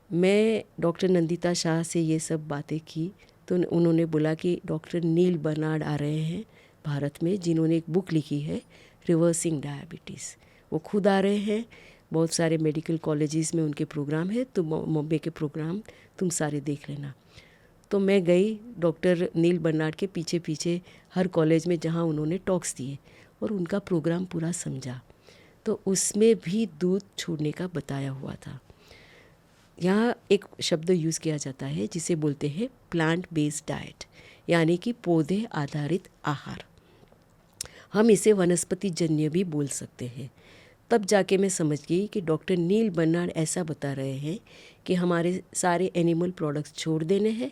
मैं डॉक्टर नंदिता शाह से ये सब बातें की तो उन्होंने बोला कि डॉक्टर नील बर्नार्ड आ रहे हैं भारत में, जिन्होंने एक बुक लिखी है रिवर्सिंग डायबिटीज़। वो खुद आ रहे हैं, बहुत सारे मेडिकल कॉलेजेस में उनके प्रोग्राम है, तो बॉम्बे के प्रोग्राम तुम सारे देख लेना। तो मैं गई डॉक्टर नील बर्नार्ड के पीछे पीछे हर कॉलेज में जहाँ उन्होंने टॉक्स दिए और उनका प्रोग्राम पूरा समझा। तो उसमें भी दूध छोड़ने का बताया हुआ था। यहाँ एक शब्द यूज़ किया जाता है जिसे बोलते हैं प्लांट बेस्ड डाइट, यानी कि पौधे आधारित आहार। हम इसे वनस्पति जन्य भी बोल सकते हैं। तब जाके मैं समझ गई कि डॉक्टर नील बर्नार्ड ऐसा बता रहे हैं कि हमारे सारे एनिमल प्रोडक्ट्स छोड़ देने हैं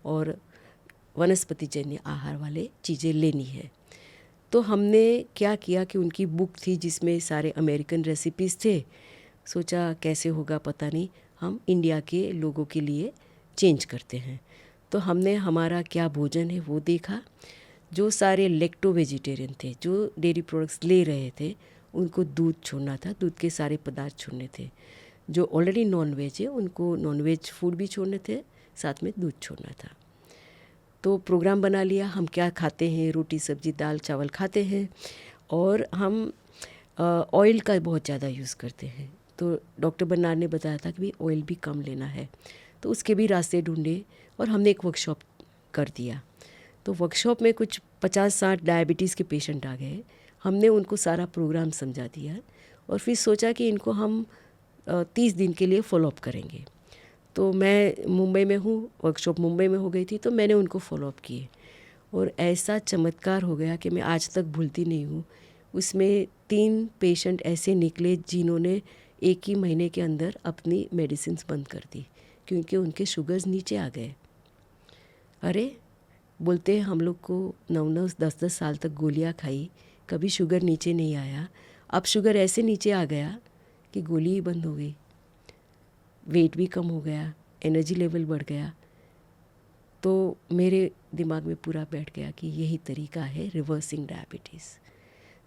और वनस्पति जन्य आहार वाले चीज़ें लेनी है। तो हमने क्या किया कि उनकी बुक थी जिसमें सारे अमेरिकन रेसिपीज़ थे। सोचा कैसे होगा पता नहीं, हम इंडिया के लोगों के लिए चेंज करते हैं। तो हमने हमारा क्या भोजन है वो देखा। जो सारे लेक्टो वेजिटेरियन थे, जो डेयरी प्रोडक्ट्स ले रहे थे, उनको दूध छोड़ना था, दूध के सारे पदार्थ छोड़ने थे। जो ऑलरेडी नॉन वेज है उनको नॉन वेज फूड भी छोड़ने थे, साथ में दूध छोड़ना था। तो प्रोग्राम बना लिया, हम क्या खाते हैं, रोटी सब्जी दाल चावल खाते हैं, और हम ऑयल का बहुत ज़्यादा यूज़ करते हैं। तो डॉक्टर बर्नार्ड ने बताया था कि भाई ऑयल भी कम लेना है। तो उसके भी रास्ते ढूंढे और हमने एक वर्कशॉप कर दिया। तो वर्कशॉप में कुछ 50-60 डायबिटीज़ के पेशेंट आ गए। हमने उनको सारा प्रोग्राम समझा दिया और फिर सोचा कि इनको हम 30 दिन के लिए फॉलोअप करेंगे। तो मैं मुंबई में हूँ, वर्कशॉप मुंबई में हो गई थी, तो मैंने उनको फॉलोअप किए और ऐसा चमत्कार हो गया कि मैं आज तक भूलती नहीं हूँ। उसमें 3 पेशेंट ऐसे निकले जिन्होंने एक ही महीने के अंदर अपनी मेडिसिन बंद कर दी क्योंकि उनके शुगर्स नीचे आ गए। अरे बोलते हैं हम लोग को 9-9 10-10 साल तक गोलियां खाई, कभी शुगर नीचे नहीं आया। अब शुगर ऐसे नीचे आ गया कि गोली ही बंद हो गई, वेट भी कम हो गया, एनर्जी लेवल बढ़ गया। तो मेरे दिमाग में पूरा बैठ गया कि यही तरीका है रिवर्सिंग डायबिटीज़।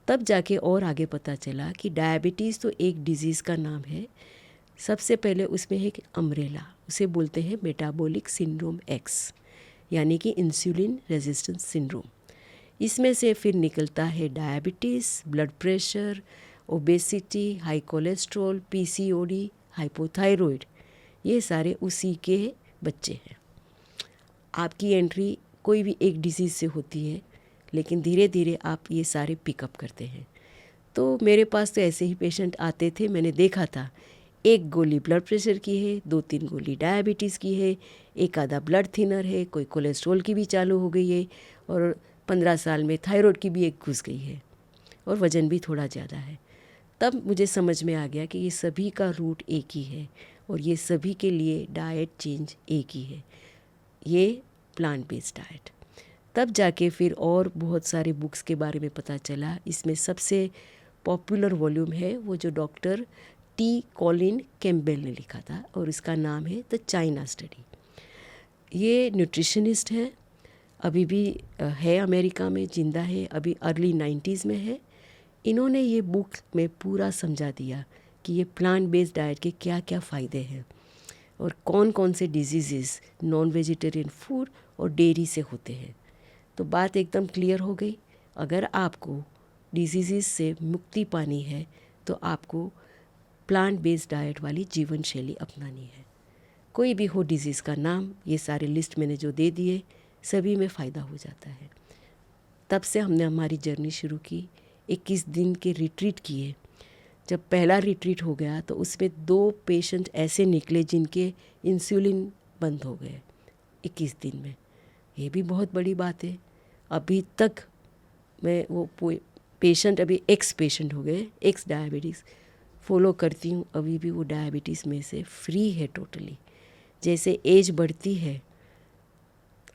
तब जाके और आगे पता चला कि डायबिटीज़ तो एक डिज़ीज़ का नाम है। सबसे पहले उसमें है कि अम्ब्रेला, उसे बोलते हैं मेटाबॉलिक सिंड्रोम एक्स, यानी कि इंसुलिन रेजिस्टेंस सिंड्रोम। इसमें से फिर निकलता है diabetes, blood pressure, obesity, high cholesterol, PCOD, hypothyroid, ये सारे उसी के बच्चे हैं। आपकी एंट्री कोई भी एक डिजीज़ से होती है, लेकिन धीरे धीरे आप ये सारे पिकअप करते हैं। तो मेरे पास तो ऐसे ही पेशेंट आते थे, मैंने देखा था। एक गोली ब्लड प्रेशर की है, 2-3 गोली डायबिटीज़ की है, एक आधा ब्लड थिनर है, कोई कोलेस्ट्रॉल की भी चालू हो गई है, और 15 साल में थायराइड की भी एक घुस गई है, और वज़न भी थोड़ा ज़्यादा है। तब मुझे समझ में आ गया कि ये सभी का रूट एक ही है और ये सभी के लिए डाइट चेंज एक ही है, ये प्लांट बेस्ड डाइट। तब जाके फिर और बहुत सारे बुक्स के बारे में पता चला। इसमें सबसे पॉपुलर वॉल्यूम है वो जो डॉक्टर टी कॉलिन कैम्पबेल ने लिखा था, और इसका नाम है द चाइना स्टडी। ये न्यूट्रिशनिस्ट है, अभी भी है अमेरिका में, ज़िंदा है, अभी अर्ली 90s में है। इन्होंने ये बुक में पूरा समझा दिया कि ये प्लांट बेस्ड डाइट के क्या क्या फ़ायदे हैं और कौन कौन से डिजीज़ नॉन वेजिटेरियन फूड और डेयरी से होते हैं। तो बात एकदम क्लियर हो गई। अगर आपको डिजीज़ से मुक्ति पानी है तो आपको प्लांट बेस्ड डाइट वाली जीवन शैली अपनानी है। कोई भी हो डिज़ीज़ का नाम, ये सारे लिस्ट मैंने जो दे दिए, सभी में फ़ायदा हो जाता है। तब से हमने हमारी जर्नी शुरू की। 21 दिन के रिट्रीट किए। जब पहला रिट्रीट हो गया तो उसमें 2 पेशेंट ऐसे निकले जिनके इंसुलिन बंद हो गए 21 दिन में। ये भी बहुत बड़ी बात है। अभी तक मैं वो पेशेंट, अभी एक्स पेशेंट हो गए, एक्स डायबिटीज़ फॉलो करती हूँ, अभी भी वो डायबिटीज़ में से फ्री है टोटली। जैसे एज बढ़ती है,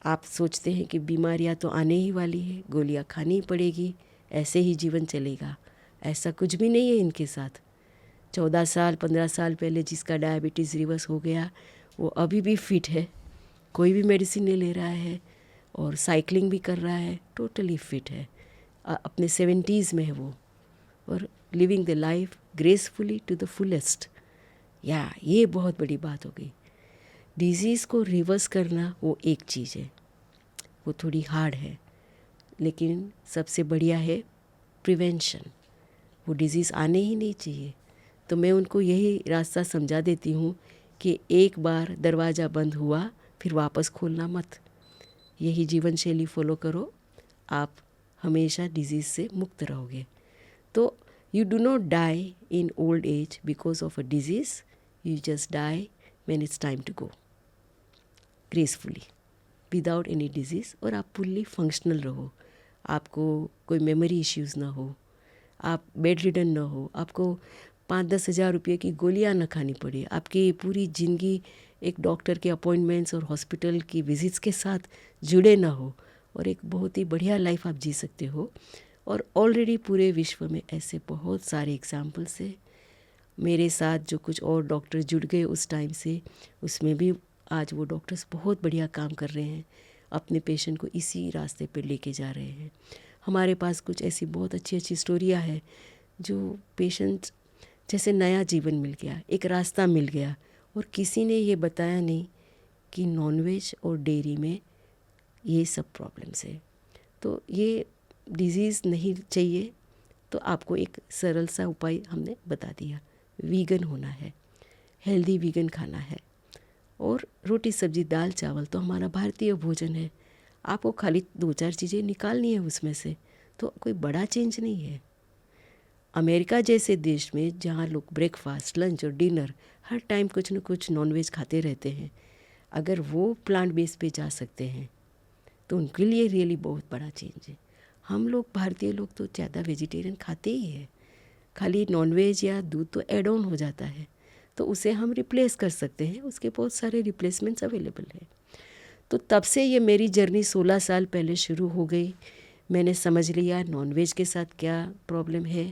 आप सोचते हैं कि बीमारियाँ तो आने ही वाली है, गोलियाँ खानी ही पड़ेगी, ऐसे ही जीवन चलेगा। ऐसा कुछ भी नहीं है इनके साथ। 14 साल 15 साल पहले जिसका डायबिटीज़ रिवर्स हो गया, वो अभी भी फिट है, कोई भी मेडिसिन नहीं ले रहा है और साइकिलिंग भी कर रहा है, टोटली फिट है, अपने 70s में है वो, और living the life gracefully to the fullest. या ये बहुत बड़ी बात हो गई। डिज़ीज़ को रिवर्स करना वो एक चीज़ है, वो थोड़ी हार्ड है, लेकिन सबसे बढ़िया है प्रिवेंशन। वो डिज़ीज़ आने ही नहीं चाहिए। तो मैं उनको यही रास्ता समझा देती हूँ कि एक बार दरवाज़ा बंद हुआ फिर वापस खोलना मत। यही जीवन शैली फॉलो करो, आप हमेशा डिज़ीज़ से मुक्त रहोगे। तो you do not die in old age because of a disease, you just die when it's time to go gracefully without any disease. और आप फुल्ली फंक्शनल रहो, आपको कोई मेमोरी इश्यूज़ ना हो, आप बेड रिडन ना हो, आपको 5-10 हज़ार रुपये की गोलियां ना खानी पड़े, आपकी पूरी ज़िंदगी एक डॉक्टर के अपॉइंटमेंट्स और हॉस्पिटल की विजिट्स के साथ जुड़े ना हो, और एक बहुत ही बढ़िया लाइफ आप जी सकते हो। और ऑलरेडी पूरे विश्व में ऐसे बहुत सारे एग्जाम्पल्स हैं। मेरे साथ जो कुछ और डॉक्टर जुड़ गए उस टाइम से, उसमें भी आज वो डॉक्टर्स बहुत बढ़िया काम कर रहे हैं, अपने पेशेंट को इसी रास्ते पर लेके जा रहे हैं। हमारे पास कुछ ऐसी बहुत अच्छी अच्छी स्टोरियाँ हैं जो पेशेंट जैसे नया जीवन मिल गया, एक रास्ता मिल गया, और किसी ने ये बताया नहीं कि नॉनवेज और डेयरी में ये सब प्रॉब्लम्स है। तो ये डिज़ीज़ नहीं चाहिए तो आपको एक सरल सा उपाय हमने बता दिया, वीगन होना है, हेल्दी वीगन खाना है, और रोटी सब्जी दाल चावल तो हमारा भारतीय भोजन है। आपको खाली 2-4 चीज़ें निकालनी है उसमें से, तो कोई बड़ा चेंज नहीं है। अमेरिका जैसे देश में जहाँ लोग ब्रेकफास्ट, लंच और डिनर हर टाइम कुछ न कुछ नॉनवेज खाते रहते हैं, अगर वो प्लांट बेस पे जा सकते हैं तो उनके लिए रियली बहुत बड़ा चेंज है। हम लोग भारतीय लोग तो ज़्यादा वेजिटेरियन खाते ही है, खाली नॉनवेज या दूध तो एड ऑन हो जाता है, तो उसे हम रिप्लेस कर सकते हैं, उसके बहुत सारे रिप्लेसमेंट्स अवेलेबल है। तो तब से ये मेरी जर्नी 16 साल पहले शुरू हो गई। मैंने समझ लिया नॉनवेज के साथ क्या प्रॉब्लम है,